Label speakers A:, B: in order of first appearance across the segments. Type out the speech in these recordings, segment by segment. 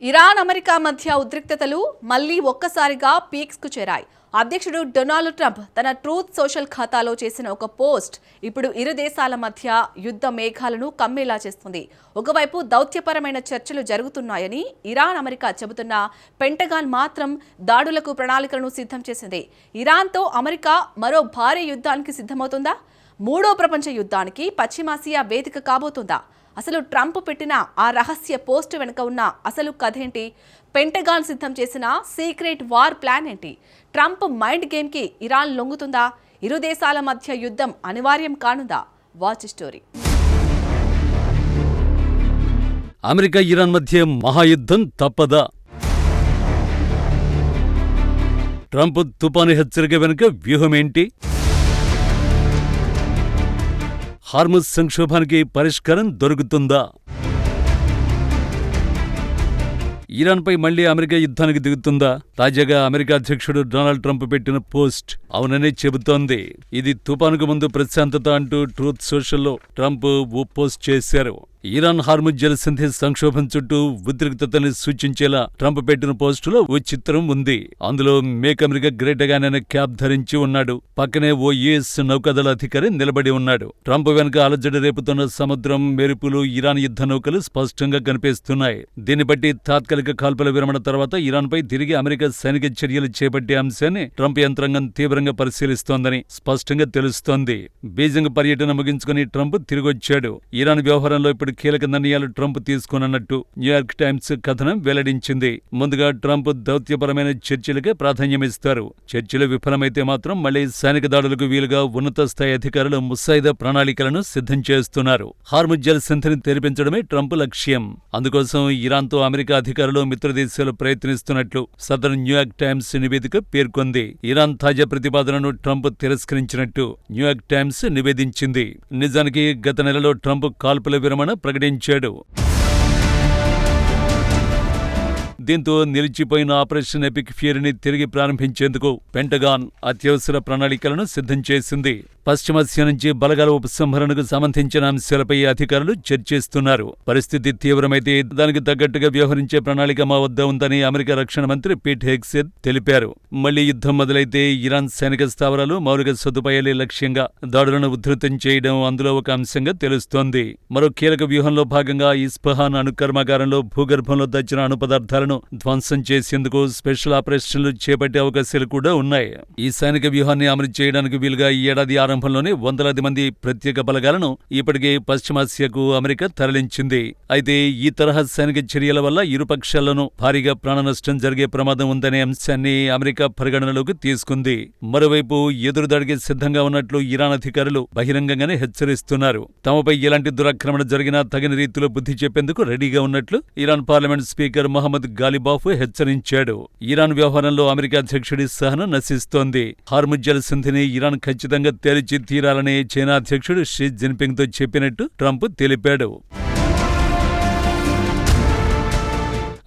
A: Iran America మధ్య ఉద్రిక్తతలు మళ్లీ ఒక్కసారిగా పీక్స్ కు చేరాయి. అధ్యక్షుడు డొనాల్డ్ ట్రంప్ తన ట్రూత్ సోషల్ ఖాతాలో చేసిన ఒక పోస్ట్ ఇప్పుడు ఇరు దేశాల మధ్య యుద్ధ మేఘాలను కమ్మేలా చేస్తుంది. ఒకవైపు దౌత్యపరమైన చర్చలు జరుగుతున్నాయని ఇరాన్ అమెరికా చెబుతున్న పెంటగాన్ మాత్రం దాడులకు ప్రణాళికలను సిద్ధం చేసింది. ఇరాన్తో అమెరికా మరో భారీ యుద్ధానికి సిద్ధమవుతుందా? మూడో ప్రపంచ యుద్ధానికి పశ్చిమాసియా వేదిక కాబోతుందా? అసలు ట్రంప్ పెట్టిన ఆ రహస్య పోస్ట్ వెనుక ఉన్న అసలు కథేంటి? పెంటగాన్ సిద్ధం చేసిన సీక్రెట్ వార్ ప్లాన్ ఏంటి? ట్రంప్ మైండ్ గేమ్కి ఇరాన్ లొంగుతుందా? ఇరు దేశాల మధ్య యుద్ధం అనివార్యం కానుందా? Watch story.
B: అమెరికా ఇరాన్ మధ్య మహాయుద్ధం తప్పదా? ట్రంప్ తుపాను హెచ్చరిక వెనుక వ్యూహమేంటి? హార్ముజ్ సంక్షోభానికి పరిష్కారం దొరుకుతుందా? ఇరాన్పై మళ్లీ అమెరికా యుద్ధానికి దిగుతుందా? తాజాగా అమెరికా అధ్యక్షుడు డొనాల్డ్ ట్రంప్ పెట్టిన పోస్ట్ అవుననే చెబుతోంది. ఇది తుపానుకు ముందు ప్రశాంతత అంటూ ట్రూత్ సోషల్లో ట్రంప్ ఓ పోస్ట్ చేశారు. ఇరాన్ హార్ముజ్ జలసంధి సంక్షోభం చుట్టూ ఉద్రిక్తతని సూచించేలా ట్రంప్ పెట్టిన పోస్టులో ఓ చిత్రం ఉంది. అందులో మేక్ అమెరికా గ్రేట్ అగైన్ అనే క్యాప్ ధరించి ఉన్నాడు. పక్కనే ఓ యుఎస్ నౌకాదళ అధికారి నిలబడి ఉన్నాడు. ట్రంప్ వెనుక అలజడి రేపుతున్న సముద్రం, మెరుపులు, ఇరాన్ యుద్ధ నౌకలు స్పష్టంగా కనిపిస్తున్నాయి. దీన్ని బట్టి తాత్కాలిక కాల్పుల విరమణ తర్వాత ఇరాన్పై తిరిగి అమెరికా సైనిక చర్యలు చేపట్టే అంశాన్ని ట్రంప్ యంత్రాంగం తీవ్రంగా పరిశీలిస్తోందని స్పష్టంగా తెలుస్తోంది. బీజింగ్ పర్యటన ముగించుకుని ట్రంప్ తిరిగొచ్చాడు. ఇరాన్ వ్యవహారంలో ఇప్పుడు కీలక నిర్ణయాలు ట్రంప్ తీసుకోనున్నట్టు న్యూయార్క్ టైమ్స్ కథనం వెల్లడించింది. ముందుగా ట్రంప్ దౌత్యపరమైన చర్చలకే ప్రాధాన్యమిస్తారు. చర్చలు విఫలమైతే మాత్రం మళ్లీ సైనిక దాడులకు వీలుగా ఉన్నత స్థాయి అధికారులు ముసాయిదా ప్రణాళికలను సిద్ధం చేస్తున్నారు. హార్ముజ్ జలసంధిని తెరిపించడమే ట్రంప్ లక్ష్యం. అందుకోసం ఇరాన్తో అమెరికా అధికారులు మిత్రదేశాలు ప్రయత్నిస్తున్నట్లు సదరన్ న్యూయార్క్ టైమ్స్ నివేదిక పేర్కొంది. ఇరాన్ తాజా ప్రతిపాదనను ట్రంప్ తిరస్కరించినట్టు న్యూయార్క్ టైమ్స్ నివేదించింది. నిజానికి గత నెలలో ట్రంప్ కాల్పుల విరమణ ప్రకటించాడు. దీంతో నిలిచిపోయిన ఆపరేషన్ ఎపిక్ ఫ్యూరీని తిరిగి ప్రారంభించేందుకు పెంటగాన్ అత్యవసర ప్రణాళికలను సిద్ధం చేసింది. పశ్చిమాసియా నుంచి బలగాల ఉపసంహరణకు సంబంధించిన అంశాలపై అధికారులు చర్చిస్తున్నారు. పరిస్థితి తీవ్రమైతే దానికి తగ్గట్టుగా వ్యవహరించే ప్రణాళిక మా వద్ద ఉందని అమెరికా రక్షణ మంత్రి పీట్ హెగ్సెత్ తెలిపారు. మళ్లీ యుద్ధం మొదలైతే ఇరాన్ సైనిక స్థావరాలు, మౌలిక సదుపాయాలే లక్ష్యంగా దాడులను ఉధృతం చేయడం అందులో ఒక అంశంగా తెలుస్తోంది. మరో కీలక వ్యూహంలో భాగంగా ఇస్ఫహాన్ అణు కర్మాగారంలో భూగర్భంలో దచ్చిన అణు పదార్థాలను ధ్వంసం చేసేందుకు స్పెషల్ ఆపరేషన్లు చేపట్టే అవకాశాలు కూడా ఉన్నాయి. ఈ సైనిక వ్యూహాన్ని అమలు చేయడానికి వీలుగా ఈ ఏడాది ఆరంభంలోనే వందలాది మంది ప్రత్యేక బలగాలను ఇప్పటికే పశ్చిమాసియాకు అమెరికా తరలించింది. అయితే ఈ తరహా సైనిక చర్యల వల్ల ఇరుపక్షాల్లోనూ భారీగా ప్రాణ నష్టం జరిగే ప్రమాదం ఉందనే అంశాన్ని అమెరికా పరిగణనలోకి తీసుకుంది. మరోవైపు ఎదురుదాడికి సిద్ధంగా ఉన్నట్లు ఇరాన్ అధికారులు బహిరంగంగానే హెచ్చరిస్తున్నారు. తమపై ఎలాంటి దురాక్రమణ జరిగినా తగిన రీతిలో బుద్ధి చెప్పేందుకు రెడీగా ఉన్నట్లు Iran parliament speaker Mohammad Ghalibaf హెచ్చరించాడు. ఇరాన్ వ్యవహారంలో అమెరికా అధ్యక్షుడి సహనం నశిస్తోంది. హార్ముజ్ జలసంధిని ఇరాన్ ఖచ్చితంగా తెరిచి తీరాలని చైనా అధ్యక్షుడు షీ జిన్పింగ్ తో చెప్పినట్టు ట్రంప్ తెలిపాడు.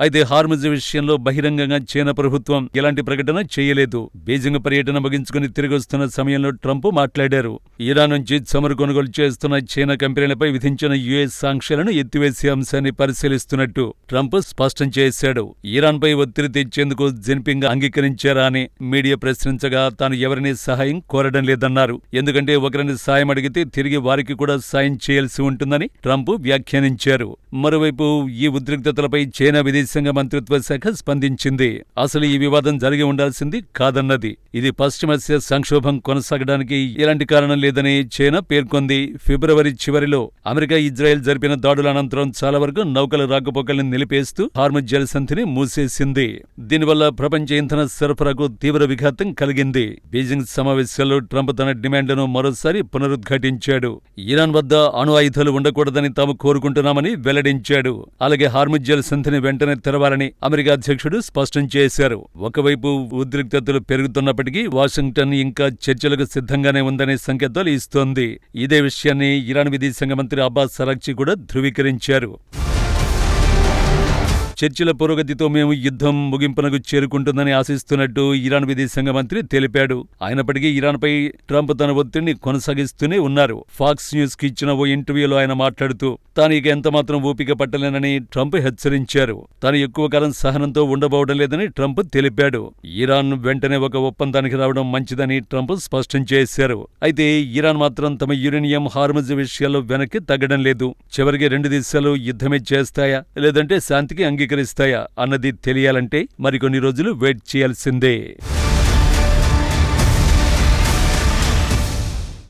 B: అయితే హార్ముజ్ విషయంలో బహిరంగంగా చైనా ప్రభుత్వం ఎలాంటి ప్రకటన చేయలేదు. బీజింగ్ పర్యటన ముగించుకుని తిరిగి వస్తున్న సమయంలో ట్రంప్ మాట్లాడారు. ఇరాన్ నుంచి చమురు కొనుగోలు చేస్తున్న చైనా కంపెనీలపై విధించిన యుఎస్ ఆంక్షలను ఎత్తివేసే అంశాన్ని పరిశీలిస్తున్నట్టు ట్రంప్ స్పష్టం చేశాడు. ఇరాన్పై ఒత్తిడి తెచ్చేందుకు జిన్పింగ్ అంగీకరించారా అని మీడియా ప్రశ్నించగా తాను ఎవరినీ సహాయం కోరడం లేదన్నారు. ఎందుకంటే ఒకరిని సాయం అడిగితే తిరిగి వారికి కూడా సాయం చేయాల్సి ఉంటుందని ట్రంప్ వ్యాఖ్యానించారు. మరోవైపు ఈ ఉద్రిక్తతలపై చైనా విదేశాంగ మంత్రిత్వ శాఖ స్పందించింది. అసలు ఈ వివాదం జరిగి ఉండాల్సింది కాదన్నది. ఇది పశ్చిమాసియా సంక్షోభం కొనసాగడానికి ఎలాంటి కారణం లేదని చైనా పేర్కొంది. ఫిబ్రవరి చివరిలో అమెరికా, ఇజ్రాయెల్ జరిపిన దాడుల అనంతరం చాలా వరకు నౌకల రాకపోకల్ని నిలిపేస్తూ హార్ముజ్ జలసంధిని మూసేసింది. దీనివల్ల ప్రపంచ ఇంధన సరఫరాకు తీవ్ర విఘాతం కలిగింది. బీజింగ్ సమావేశాల్లో ట్రంప్ తన డిమాండ్లను మరోసారి పునరుద్ఘాటించాడు. ఇరాన్ వద్ద అణు ఆయుధాలు ఉండకూడదని తాము కోరుకుంటున్నామని వెల్లడించాడు. అలాగే హార్ముజ్ జలసంధిని వెంటనే తెరవాలని అమెరికా అధ్యక్షుడు స్పష్టం చేశారు. ఒకవైపు ఉద్రిక్తతలు పెరుగుతున్నప్పటికీ వాషింగ్టన్ ఇంకా చర్చలకు సిద్ధంగానే ఉందనే సంకేతాలు ఇస్తోంది. ఇదే విషయాన్ని ఇరాన్ విదేశాంగ మంత్రి అబ్బాస్ అరాగ్చి కూడా ధృవీకరించారు. చర్చల పురోగతితో మేము యుద్ధం ముగింపునకు చేరుకుంటుందని ఆశిస్తున్నట్టు ఇరాన్ విదేశాంగ మంత్రి తెలిపాడు. అయినప్పటికీ ఇరాన్పై ట్రంప్ తన ఒత్తిడిని కొనసాగిస్తూనే ఉన్నారు. ఫాక్స్ న్యూస్ కి ఇచ్చిన ఓ ఇంటర్వ్యూలో ఆయన మాట్లాడుతూ తాను ఇక ఎంతమాత్రం ఓపిక పట్టలేనని ట్రంప్ హెచ్చరించారు. తాను ఎక్కువ కాలం సహనంతో ఉండబోవడం లేదని ట్రంప్ తెలిపాడు. ఇరాన్ వెంటనే ఒక ఒప్పందానికి రావడం మంచిదని ట్రంప్ స్పష్టం చేశారు. అయితే ఇరాన్ మాత్రం తమ యురేనియం హార్మజ్ విషయాల్లో వెనక్కి తగ్గడం లేదు. చివరికి రెండు దేశాలు యుద్ధమే చేస్తాయా లేదంటే శాంతికి అంగీకరిస్తాయా అన్నది తెలియాలంటే మరికొన్ని రోజులు వెయిట్ చేయాల్సిందే.